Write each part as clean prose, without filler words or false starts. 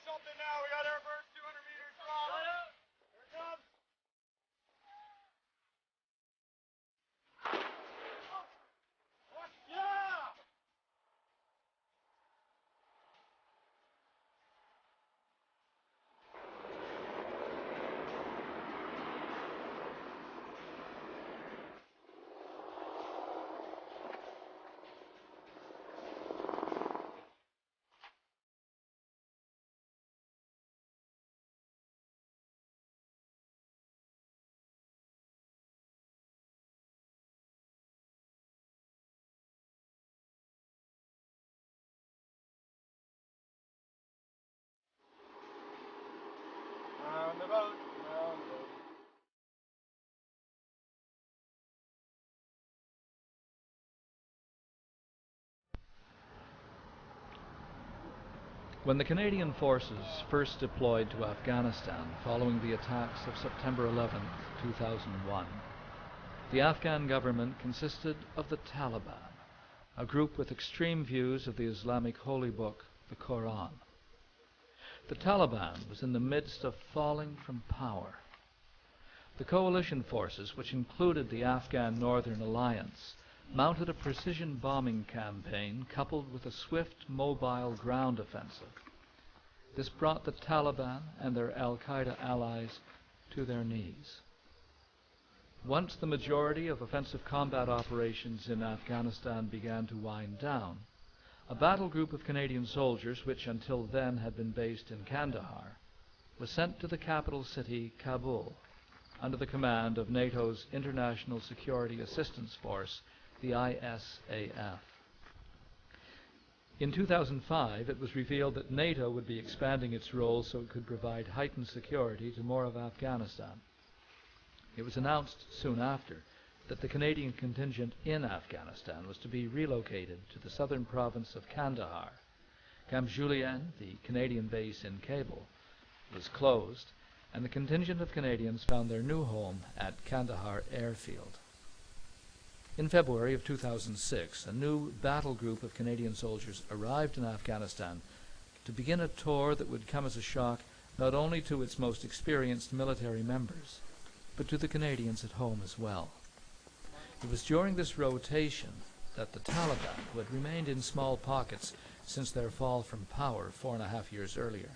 something now. We got airburst 200 meters from. Here it comes. Yeah! Round the boat, round the boat. When the Canadian forces first deployed to Afghanistan following the attacks of September 11, 2001, the Afghan government consisted of the Taliban, a group with extreme views of the Islamic holy book, the Quran. The Taliban was in the midst of falling from power. The coalition forces, which included the Afghan Northern Alliance, mounted a precision bombing campaign coupled with a swift mobile ground offensive. This brought the Taliban and their al-Qaeda allies to their knees. Once the majority of offensive combat operations in Afghanistan began to wind down, a battle group of Canadian soldiers, which until then had been based in Kandahar, was sent to the capital city, Kabul, under the command of NATO's International Security Assistance Force, the ISAF. In 2005, it was revealed that NATO would be expanding its role so it could provide heightened security to more of Afghanistan. It was announced soon after that the Canadian contingent in Afghanistan was to be relocated to the southern province of Kandahar. Camp Julien, the Canadian base in Kabul, was closed, and the contingent of Canadians found their new home at Kandahar Airfield. In February of 2006, a new battle group of Canadian soldiers arrived in Afghanistan to begin a tour that would come as a shock not only to its most experienced military members, but to the Canadians at home as well. It was during this rotation that the Taliban, who had remained in small pockets since their fall from power 4.5 years earlier,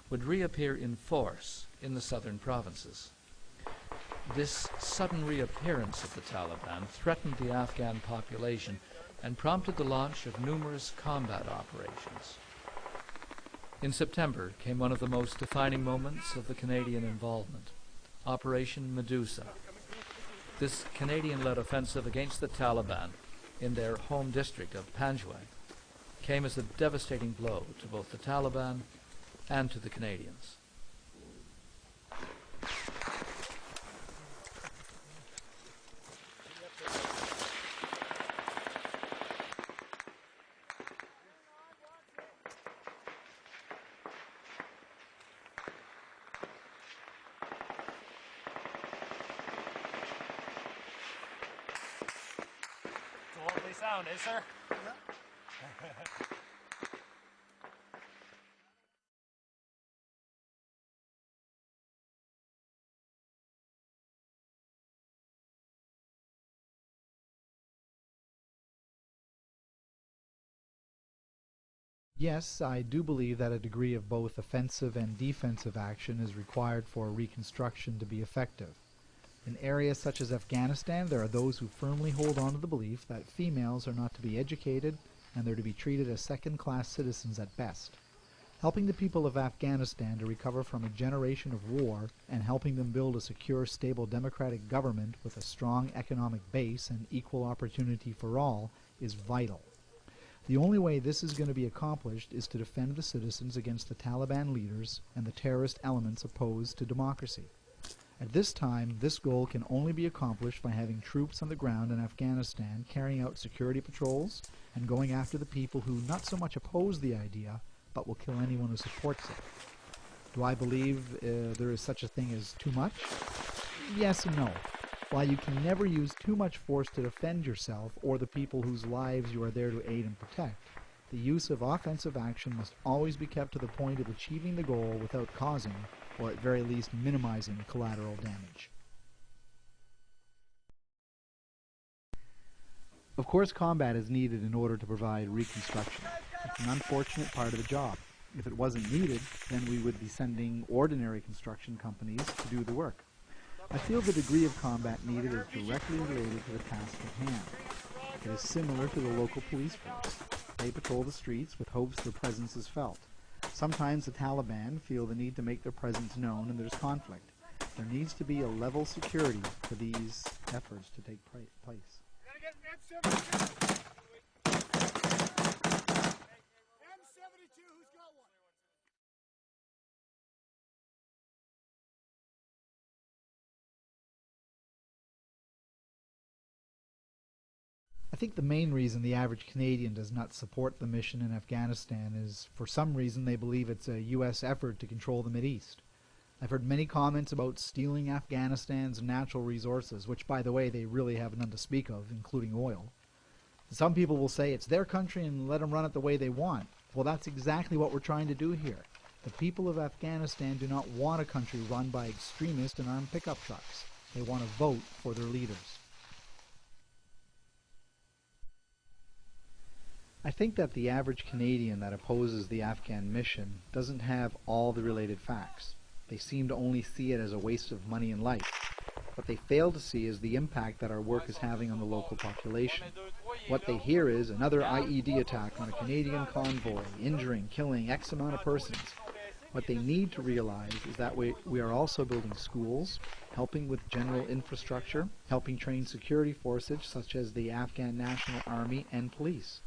would reappear in force in the southern provinces. This sudden reappearance of the Taliban threatened the Afghan population and prompted the launch of numerous combat operations. In September came one of the most defining moments of the Canadian involvement, Operation Medusa. This Canadian-led offensive against the Taliban in their home district of Panjwai came as a devastating blow to both the Taliban and to the Canadians. It's a lovely sound, eh, sir? Yeah. Yes, I do believe that a degree of both offensive and defensive action is required for reconstruction to be effective. In areas such as Afghanistan, there are those who firmly hold on to the belief that females are not to be educated and they're to be treated as second-class citizens at best. Helping the people of Afghanistan to recover from a generation of war and helping them build a secure, stable democratic government with a strong economic base and equal opportunity for all is vital. The only way this is going to be accomplished is to defend the citizens against the Taliban leaders and the terrorist elements opposed to democracy. At this time, this goal can only be accomplished by having troops on the ground in Afghanistan carrying out security patrols and going after the people who not so much oppose the idea, but will kill anyone who supports it. Do I believe there is such a thing as too much? Yes and no. While you can never use too much force to defend yourself or the people whose lives you are there to aid and protect, The use of offensive action must always be kept to the point of achieving the goal without causing, or at very least minimizing, collateral damage. Of course, combat is needed in order to provide reconstruction. It's an unfortunate part of the job. If it wasn't needed, then we would be sending ordinary construction companies to do the work. I feel the degree of combat needed is directly related to the task at hand. It is similar to the local police force. They patrol the streets with hopes their presence is felt. Sometimes the Taliban feel the need to make their presence known and there's conflict. There needs to be a level security for these efforts to take place. I think the main reason the average Canadian does not support the mission in Afghanistan is for some reason they believe it's a U.S. effort to control the Mideast. I've heard many comments about stealing Afghanistan's natural resources, which, by the way, they really have none to speak of, including oil. Some people will say it's their country and let them run it the way they want. Well, that's exactly what we're trying to do here. The people of Afghanistan do not want a country run by extremists and armed pickup trucks. They want to vote for their leaders. I think that the average Canadian that opposes the Afghan mission doesn't have all the related facts. They seem to only see it as a waste of money and life. What they fail to see is the impact that our work is having on the local population. What they hear is another IED attack on a Canadian convoy, injuring, killing X amount of persons. What they need to realize is that we are also building schools, helping with general infrastructure, helping train security forces such as the Afghan National Army and police.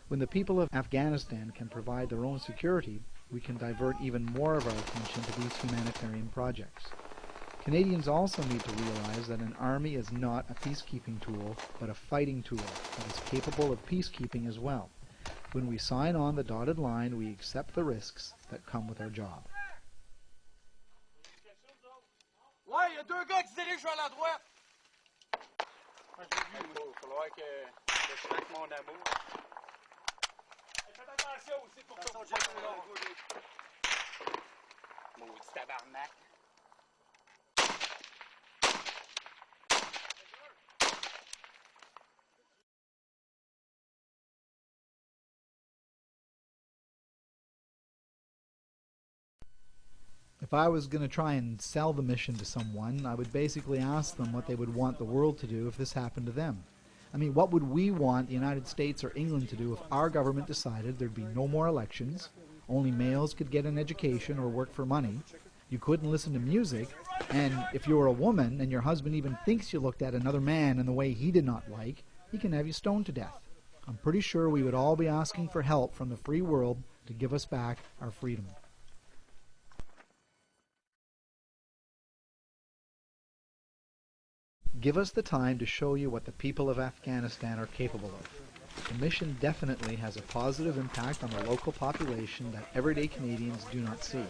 When the people of Afghanistan can provide their own security, we can divert even more of our attention to these humanitarian projects. Canadians also need to realize that an army is not a peacekeeping tool, but a fighting tool that is capable of peacekeeping as well. When we sign on the dotted line, we accept the risks that come with our job. Ouais, il y a deux gars qui se dirigent vers la droite. Moi, j'ai vu. Il va falloir que je traque mon amour. Faites attention aussi pour que vous soyez là. Maudit tabarnak. If I was going to try and sell the mission to someone, I would basically ask them what they would want the world to do if this happened to them. I mean, what would we want the United States or England to do if our government decided there'd be no more elections, only males could get an education or work for money, you couldn't listen to music, and if you were a woman and your husband even thinks you looked at another man in the way he did not like, he can have you stoned to death. I'm pretty sure we would all be asking for help from the free world to give us back our freedom. Give us the time to show you what the people of Afghanistan are capable of. The mission definitely has a positive impact on the local population that everyday Canadians do not see.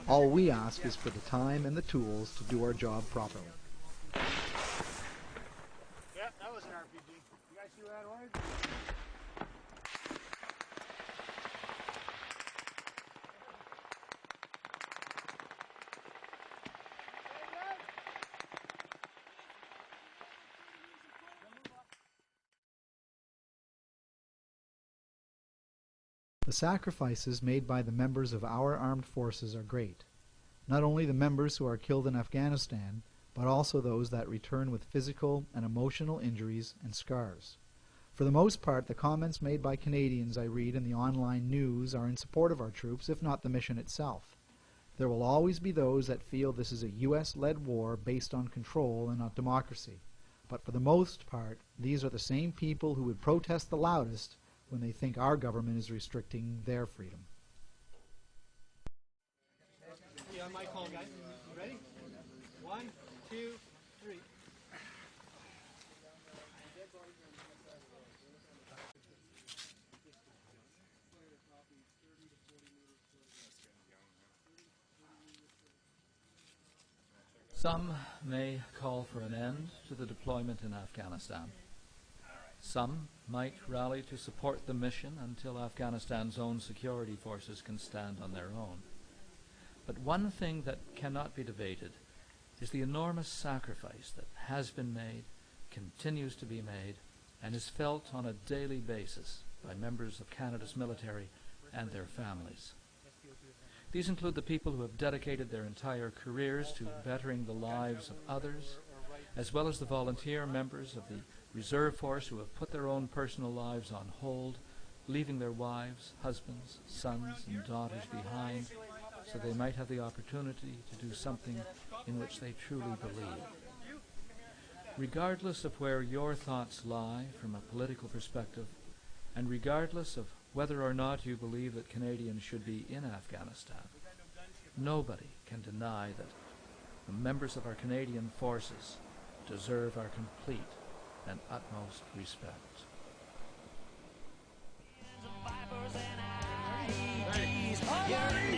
All we ask is for the time and the tools to do our job properly. Yeah, that was an RPG. You guys see that orange? The sacrifices made by the members of our armed forces are great. Not only the members who are killed in Afghanistan, but also those that return with physical and emotional injuries and scars. For the most part, the comments made by Canadians I read in the online news are in support of our troops, if not the mission itself. There will always be those that feel this is a U.S.-led war based on control and not democracy. But for the most part, these are the same people who would protest the loudest when they think our government is restricting their freedom. On my call, guys. You ready? 1, 2, 3. Some may call for an end to the deployment in Afghanistan. Some might rally to support the mission until Afghanistan's own security forces can stand on their own. But one thing that cannot be debated is the enormous sacrifice that has been made, continues to be made, and is felt on a daily basis by members of Canada's military and their families. These include the people who have dedicated their entire careers to bettering the lives of others, as well as the volunteer members of the reserve force who have put their own personal lives on hold, leaving their wives, husbands, sons, and daughters behind so they might have the opportunity to do something in which they truly believe. Regardless of where your thoughts lie from a political perspective, and regardless of whether or not you believe that Canadians should be in Afghanistan, nobody can deny that the members of our Canadian forces deserve our complete and utmost respect. Hey.